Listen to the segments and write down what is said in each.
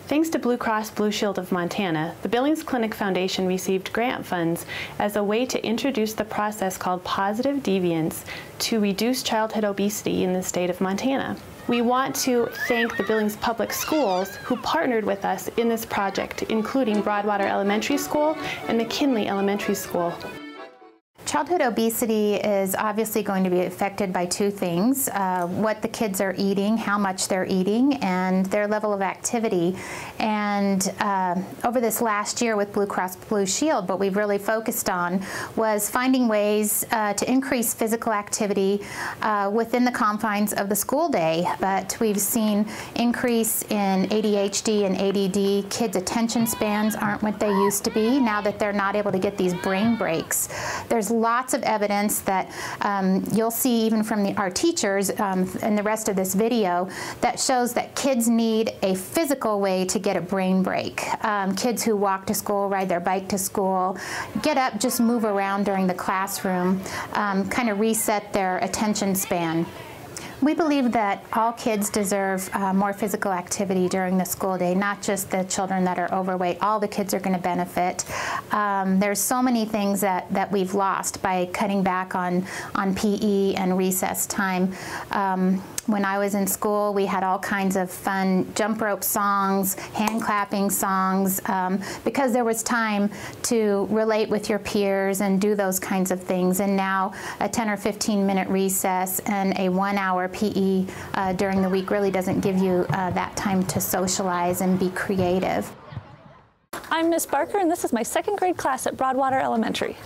Thanks to Blue Cross Blue Shield of Montana, the Billings Clinic Foundation received grant funds as a way to introduce the process called positive deviance to reduce childhood obesity in the state of Montana. We want to thank the Billings Public Schools who partnered with us in this project, including Broadwater Elementary School and McKinley Elementary School. Childhood obesity is obviously going to be affected by two things, what the kids are eating, how much they're eating, and their level of activity. And over this last year with Blue Cross Blue Shield, what we've really focused on was finding ways to increase physical activity within the confines of the school day. But we've seen increase in ADHD and ADD. Kids' attention spans aren't what they used to be now that they're not able to get these brain breaks. There's lots of evidence that you'll see even from our teachers in the rest of this video that shows that kids need a physical way to get a brain break. Kids who walk to school, ride their bike to school, get up, just move around during the classroom, kind of reset their attention span. We believe that all kids deserve more physical activity during the school day, not just the children that are overweight. All the kids are going to benefit. There's so many things that we've lost by cutting back on PE and recess time. When I was in school, we had all kinds of fun jump rope songs, hand clapping songs, because there was time to relate with your peers and do those kinds of things. And now a 10 or 15-minute recess and a 1-hour PE during the week really doesn't give you that time to socialize and be creative. I'm Miss Barker, and this is my second grade class at Broadwater Elementary.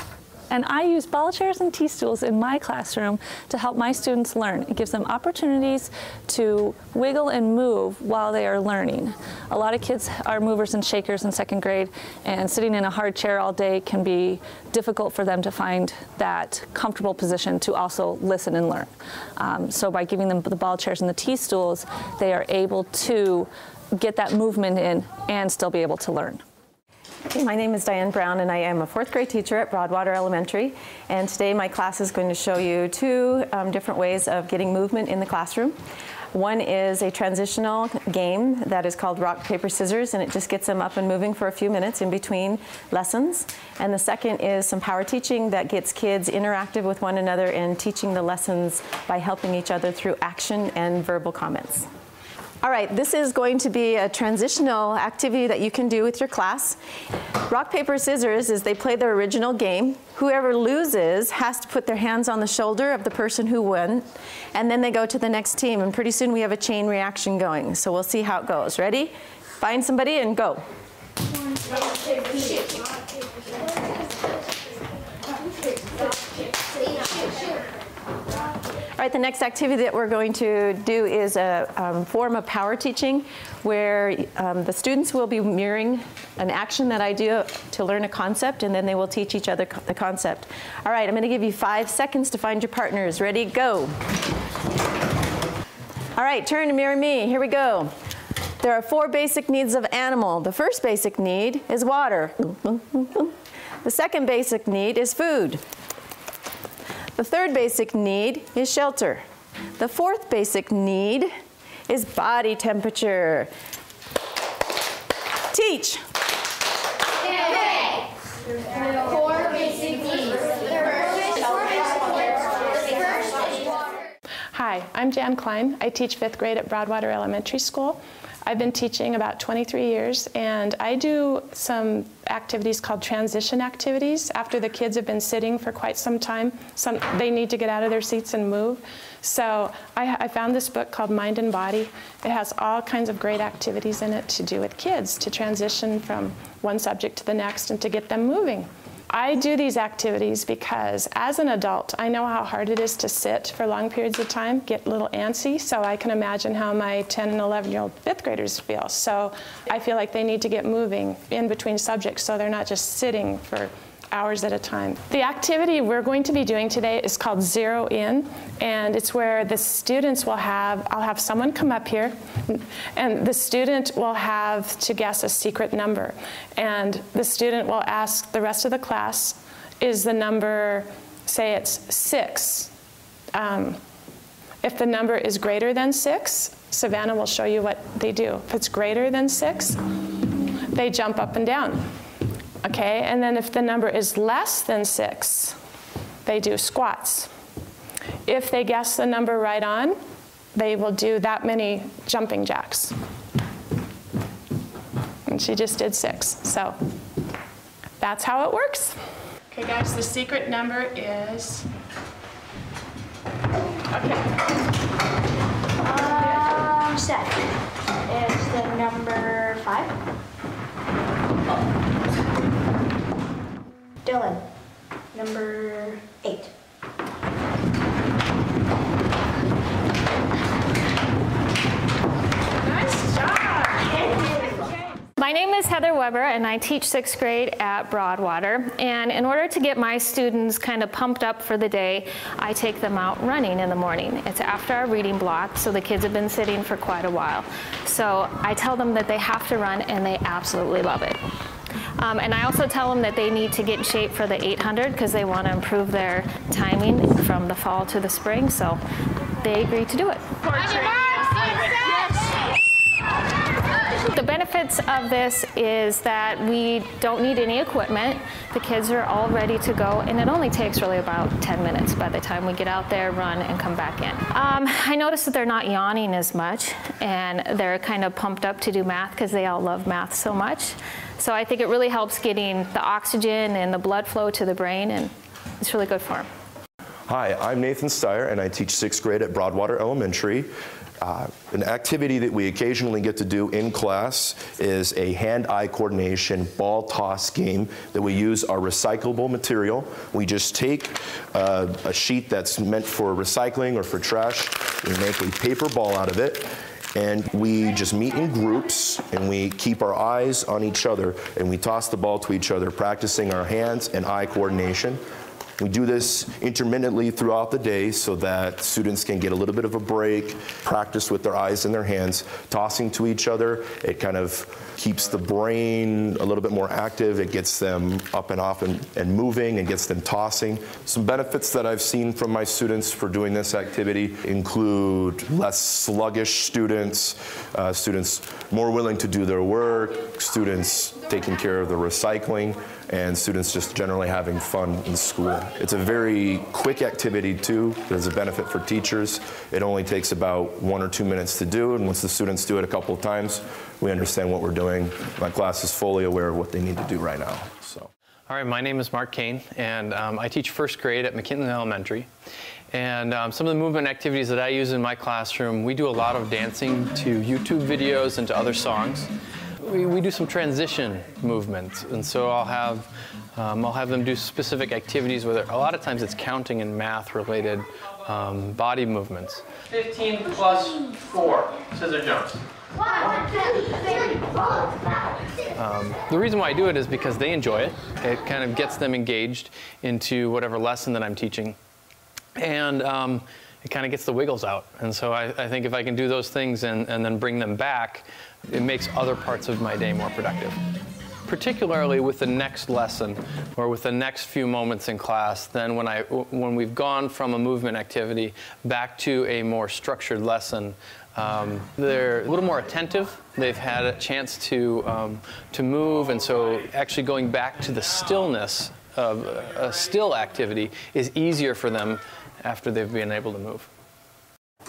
And I use ball chairs and T-stools in my classroom to help my students learn. It gives them opportunities to wiggle and move while they are learning. A lot of kids are movers and shakers in second grade, and sitting in a hard chair all day can be difficult for them to find that comfortable position to also listen and learn. So by giving them the ball chairs and the T-stools, they are able to get that movement in and still be able to learn. My name is Diane Brown, and I am a 4th grade teacher at Broadwater Elementary. And today my class is going to show you two different ways of getting movement in the classroom. One is a transitional game that is called rock, paper, scissors, and it just gets them up and moving for a few minutes in between lessons. And the second is some power teaching that gets kids interactive with one another and teaching the lessons by helping each other through action and verbal comments. All right, this is going to be a transitional activity that you can do with your class. Rock, paper, scissors is they play their original game. Whoever loses has to put their hands on the shoulder of the person who won, and then they go to the next team, and pretty soon we have a chain reaction going. So we'll see how it goes. Ready? Find somebody and go. All right, the next activity that we're going to do is a form of power teaching where the students will be mirroring an action that I do to learn a concept, and then they will teach each other the concept. All right, I'm going to give you 5 seconds to find your partners. Ready, go. All right, turn and mirror me. Here we go. There are 4 basic needs of animal. The first basic need is water. The second basic need is food. The third basic need is shelter. The fourth basic need is body temperature. Teach. Okay. 4 basic needs. Hi, I'm Jan Klein. I teach 5th grade at Broadwater Elementary School. I've been teaching about 23 years, and I do some activities called transition activities. After the kids have been sitting for quite some time, they need to get out of their seats and move. So I found this book called Mind and Body. It has all kinds of great activities in it to do with kids, to transition from one subject to the next and to get them moving. I do these activities because as an adult, I know how hard it is to sit for long periods of time, get a little antsy, so I can imagine how my 10 and 11-year-old 5th graders feel. So I feel like they need to get moving in between subjects so they're not just sitting for hours at a time. The activity we're going to be doing today is called Zero In, and it's where the students will I'll have someone come up here, and the student will have to guess a secret number. And the student will ask the rest of the class, is the number, say it's 6. If the number is greater than 6, Savannah will show you what they do. If it's greater than 6, they jump up and down. Okay, and then if the number is less than 6, they do squats. If they guess the number right on, they will do that many jumping jacks. And she just did 6, so that's how it works. Okay guys, the secret number is, Set. It's the number 5. Dylan, number 8. Nice job. My name is Heather Weber, and I teach 6th grade at Broadwater. And in order to get my students kind of pumped up for the day, I take them out running in the morning. It's after our reading block, so the kids have been sitting for quite a while. So I tell them that they have to run, and they absolutely love it. And I also tell them that they need to get in shape for the 800 because they want to improve their timing from the fall to the spring. So they agree to do it. The benefits of this is that we don't need any equipment. The kids are all ready to go, and it only takes really about 10 minutes by the time we get out there, run, and come back in. I noticed that they're not yawning as much, and they're kind of pumped up to do math because they all love math so much. So I think it really helps getting the oxygen and the blood flow to the brain, and it's really good for them. Hi, I'm Nathan Steyer, and I teach 6th grade at Broadwater Elementary. An activity that we occasionally get to do in class is a hand-eye coordination ball toss game that we use our recyclable material. We just take a sheet that's meant for recycling or for trash, we make a paper ball out of it, and we just meet in groups, and we keep our eyes on each other, and we toss the ball to each other, practicing our hands and eye coordination. We do this intermittently throughout the day so that students can get a little bit of a break, practice with their eyes and their hands, tossing to each other. It kind of keeps the brain a little bit more active. It gets them up and off and moving and gets them tossing. Some benefits that I've seen from my students for doing this activity include less sluggish students, students more willing to do their work, students taking care of the recycling, and students just generally having fun in school. It's a very quick activity too. There's a benefit for teachers. It only takes about 1 or 2 minutes to do, and once the students do it a couple of times, we understand what we're doing. My class is fully aware of what they need to do right now. So. All right, my name is Mark Kane, and I teach 1st grade at McKinley Elementary. And some of the movement activities that I use in my classroom, we do a lot of dancing to YouTube videos and to other songs. We do some transition movements, and so I'll have them do specific activities where a lot of times it's counting and math related body movements. 15 plus 4 scissor jumps. The reason why I do it is because they enjoy it. It kind of gets them engaged into whatever lesson that I'm teaching, and it kind of gets the wiggles out. And so I think if I can do those things and then bring them back, it makes other parts of my day more productive. Particularly with the next lesson or with the next few moments in class, then when we've gone from a movement activity back to a more structured lesson, they're a little more attentive. They've had a chance to move, and so actually going back to the stillness of a still activity is easier for them after they've been able to move.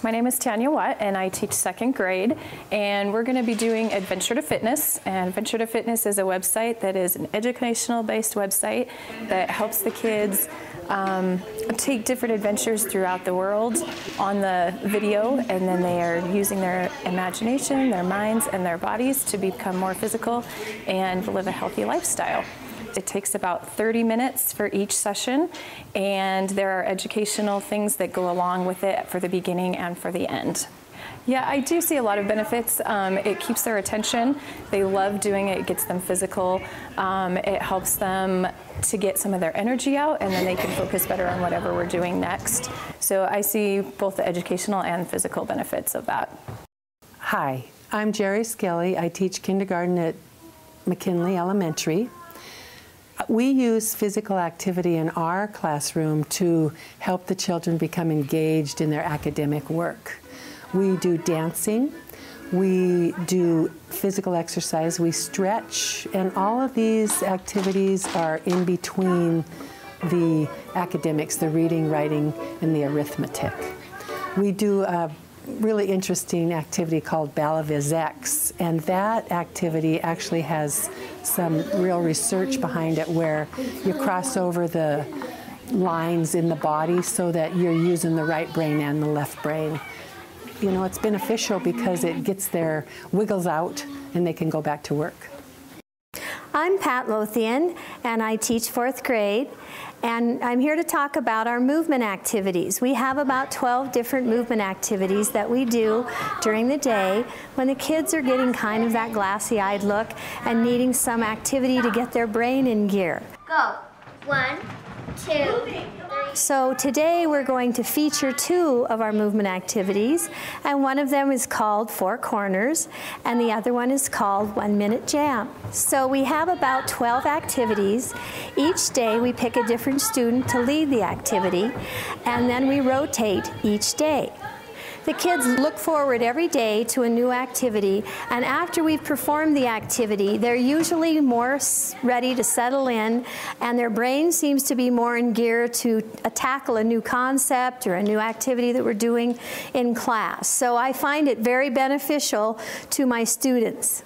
My name is Tanya Watt, and I teach 2nd grade, and we're going to be doing Adventure to Fitness. And Adventure to Fitness is a website that is an educational-based website that helps the kids take different adventures throughout the world on the video, and then they are using their imagination, their minds, and their bodies to become more physical and live a healthy lifestyle. It takes about 30 minutes for each session, and there are educational things that go along with it for the beginning and for the end. Yeah, I do see a lot of benefits. It keeps their attention. They love doing it. It gets them physical. It helps them to get some of their energy out, and then they can focus better on whatever we're doing next. So I see both the educational and physical benefits of that. Hi, I'm Jerry Skelly. I teach kindergarten at McKinley Elementary. We use physical activity in our classroom to help the children become engaged in their academic work. We do dancing. We do physical exercise. We stretch. And all of these activities are in between the academics, the reading, writing, and the arithmetic. We do a really interesting activity called Balavizex, and that activity actually has some real research behind it where you cross over the lines in the body so that you're using the right brain and the left brain. You know, it's beneficial because it gets their wiggles out and they can go back to work. I'm Pat Lothian, and I teach 4th grade, and I'm here to talk about our movement activities. We have about 12 different movement activities that we do during the day when the kids are getting kind of that glassy-eyed look and needing some activity to get their brain in gear. Go. 1, 2. So today we're going to feature 2 of our movement activities, and one of them is called 4 Corners, and the other one is called 1 Minute Jam. So we have about 12 activities. Each day we pick a different student to lead the activity, and then we rotate each day. The kids look forward every day to a new activity, and after we've performed the activity, they're usually more ready to settle in, and their brain seems to be more in gear to tackle a new concept or a new activity that we're doing in class. So I find it very beneficial to my students.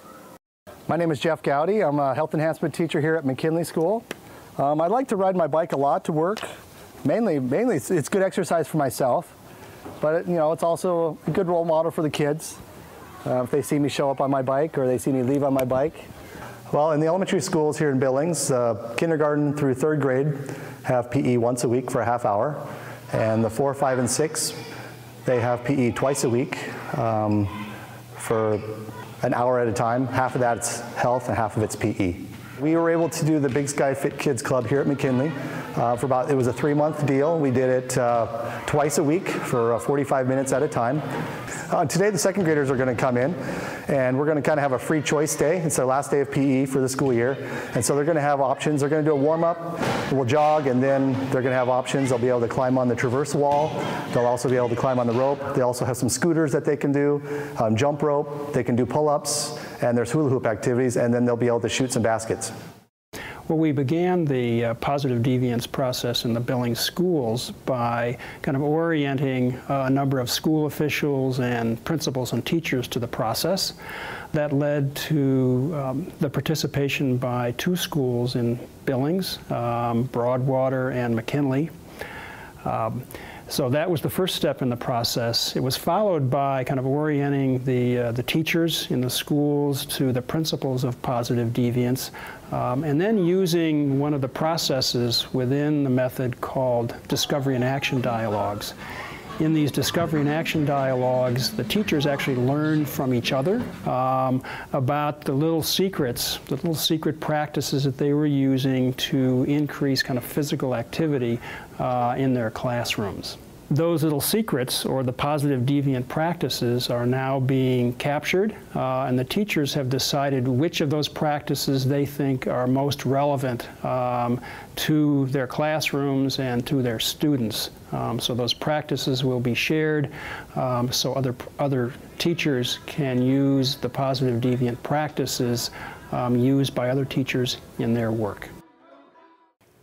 My name is Jeff Gowdy. I'm a health enhancement teacher here at McKinley School. I like to ride my bike a lot to work. Mainly it's good exercise for myself. But you know, it's also a good role model for the kids. If they see me show up on my bike or they see me leave on my bike. Well, in the elementary schools here in Billings, kindergarten through 3rd grade have PE once a week for a half hour. And the 4, 5, and 6, they have PE twice a week for an hour at a time. Half of that's health and half of it's PE. We were able to do the Big Sky Fit Kids Club here at McKinley it was a 3-month deal. We did it twice a week for 45 minutes at a time. Today the 2nd graders are going to come in, and we're going to kind of have a free choice day. It's their last day of PE for the school year, and so they're going to have options. They're going to do a warm-up, we'll jog, and then they're going to have options. They'll be able to climb on the traverse wall. They'll also be able to climb on the rope. They also have some scooters that they can do, jump rope, they can do pull-ups, and there's hula hoop activities, and then they'll be able to shoot some baskets. Well, we began the positive deviance process in the Billings schools by kind of orienting a number of school officials and principals and teachers to the process. That led to the participation by 2 schools in Billings, Broadwater and McKinley. So that was the first step in the process. It was followed by kind of orienting the teachers in the schools to the principles of positive deviance, and then using one of the processes within the method called discovery and action dialogues. In these discovery and action dialogues, the teachers actually learned from each other about the little secrets, the little secret practices that they were using to increase kind of physical activity in their classrooms. Those little secrets, or the positive deviant practices, are now being captured, and the teachers have decided which of those practices they think are most relevant to their classrooms and to their students. So those practices will be shared so other teachers can use the positive deviant practices used by other teachers in their work.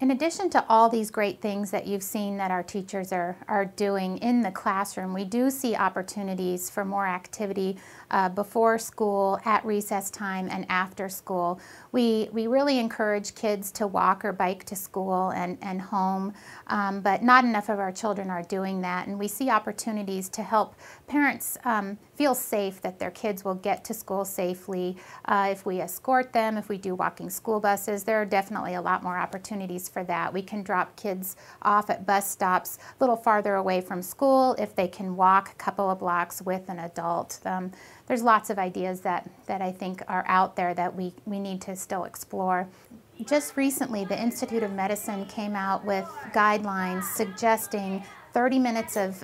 In addition to all these great things that you've seen that our teachers are doing in the classroom, we do see opportunities for more activity before school, at recess time, and after school. We really encourage kids to walk or bike to school and home, but not enough of our children are doing that, and we see opportunities to help parents feel safe that their kids will get to school safely. If we escort them, if we do walking school buses, there are definitely a lot more opportunities for that. We can drop kids off at bus stops a little farther away from school if they can walk a couple of blocks with an adult. There's lots of ideas that I think are out there that we need to still explore. Just recently, the Institute of Medicine came out with guidelines suggesting 30 minutes of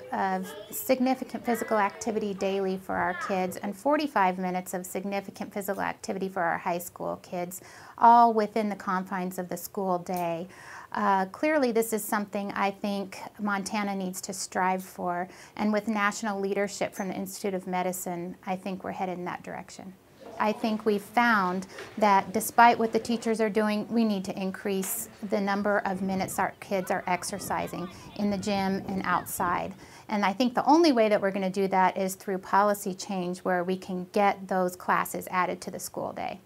significant physical activity daily for our kids and 45 minutes of significant physical activity for our high school kids, all within the confines of the school day. Clearly, this is something I think Montana needs to strive for, and with national leadership from the Institute of Medicine, I think we're headed in that direction. I think we've found that despite what the teachers are doing, we need to increase the number of minutes our kids are exercising in the gym and outside. And I think the only way that we're going to do that is through policy change where we can get those classes added to the school day.